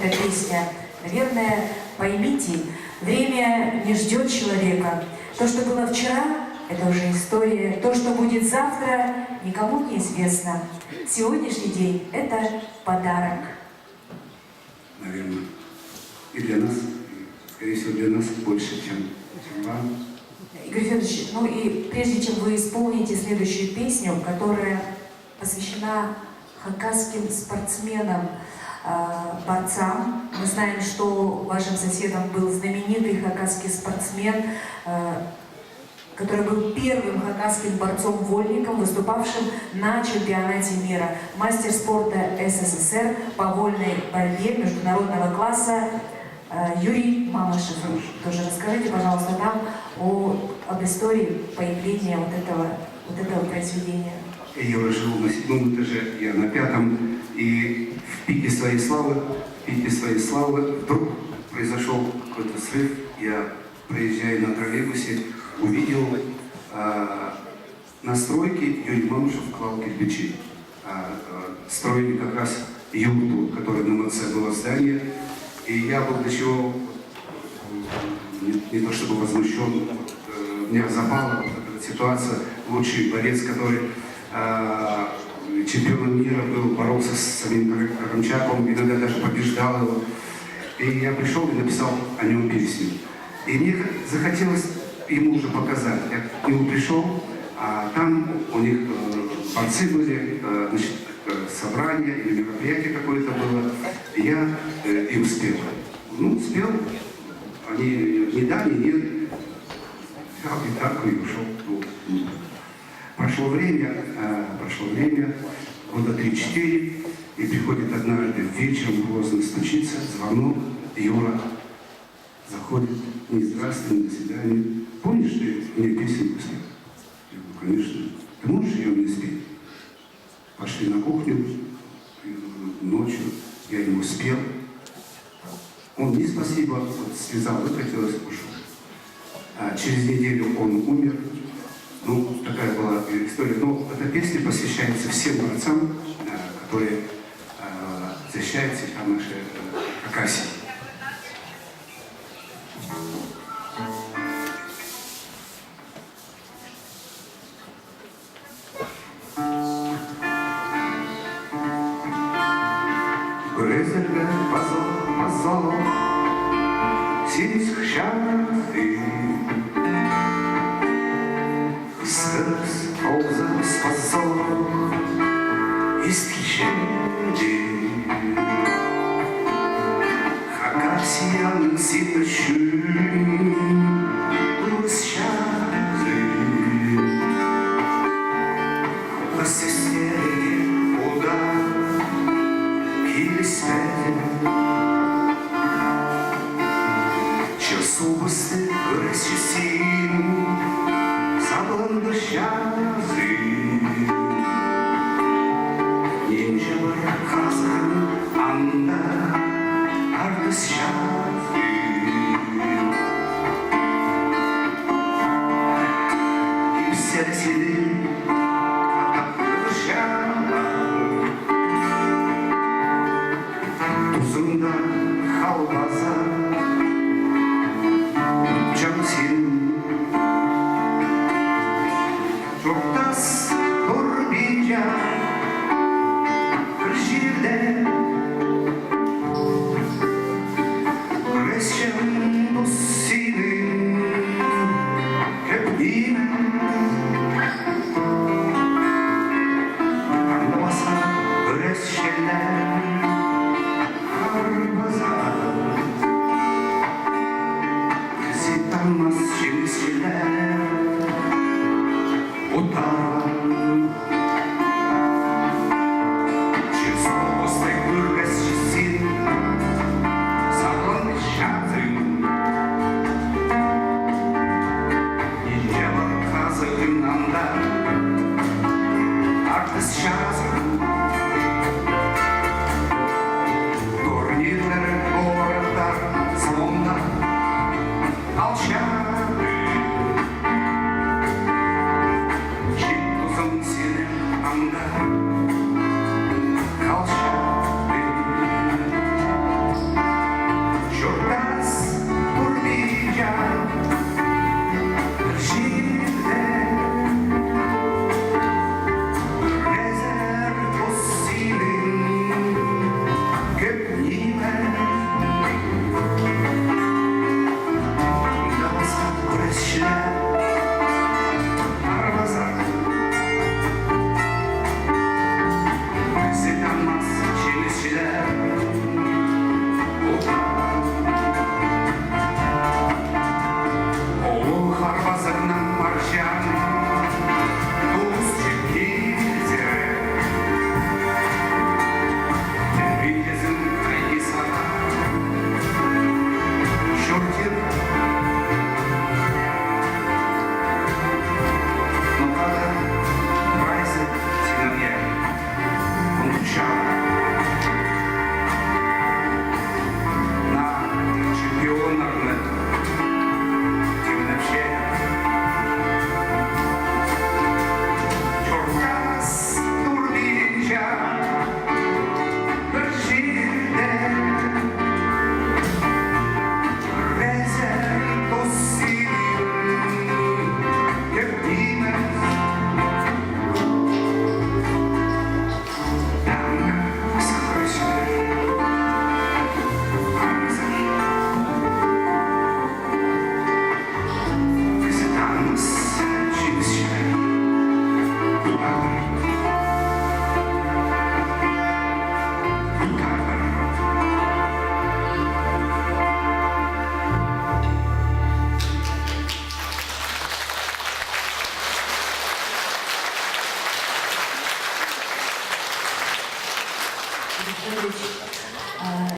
эта песня. Наверное, поймите, время не ждет человека. То, что было вчера, это уже история. То, что будет завтра, никому не известно. Сегодняшний день – это подарок. Наверное, и для нас, и, скорее всего, для нас больше, чем вам. Игорь Федорович, ну и прежде чем вы исполните следующую песню, которая посвящена хакасским спортсменам, борцам. Мы знаем, что вашим соседом был знаменитый хакасский спортсмен, который был первым хакасским борцом-вольником, выступавшим на чемпионате мира. Мастер спорта СССР по вольной борьбе международного класса Юрий Мамышев. Тоже расскажите, пожалуйста, нам об истории появления вот этого произведения. Я жил на 7-м этаже, я на 5-м, и в пике своей славы, вдруг произошел какой-то срыв. Я, проезжая на троллейбусе, увидел на стройке Юрий Мамышев клал кирпичи. Строили как раз юрту, которая на МЦ было здание. И я был до чего не то чтобы возмущен, меня запала эта ситуация. Лучший борец, который чемпионом мира был, боролся с самим Карамчаковым, иногда даже побеждал его. И я пришел и написал о нем песню. И мне захотелось ему уже показать. Я к нему пришел, а там у них борцы были, значит, собрание или мероприятие какое-то было. И я им спел. Ну, спел. Они не да, не нет. Взял гитарку и ушел. Прошло время, года 3-4, и приходит однажды вечером, поздно стучится, звонок, Юра заходит, не здравствуй, не до свидания. Помнишь, ты мне песенку спел? Я говорю, конечно. Ты можешь ее мне спеть? Пошли на кухню, ночью я ему спел. Он не спасибо, вот слеза выкатилась, ушел. Через неделю он умер. Ну, такая была история. Но эта песня посвящается всем борцам, которые защищают себя нашей Хакасии. Грызельга позол, синих щады. Сказ полза с позором исчезли. Хакасиян ситощу ущады. Посеснее удар килистен. Часубысты расчесим. Sablando şazı Ninja var kazan anda Ardız şazı Yükselsin Kataklı şazı Tuzunda halvaza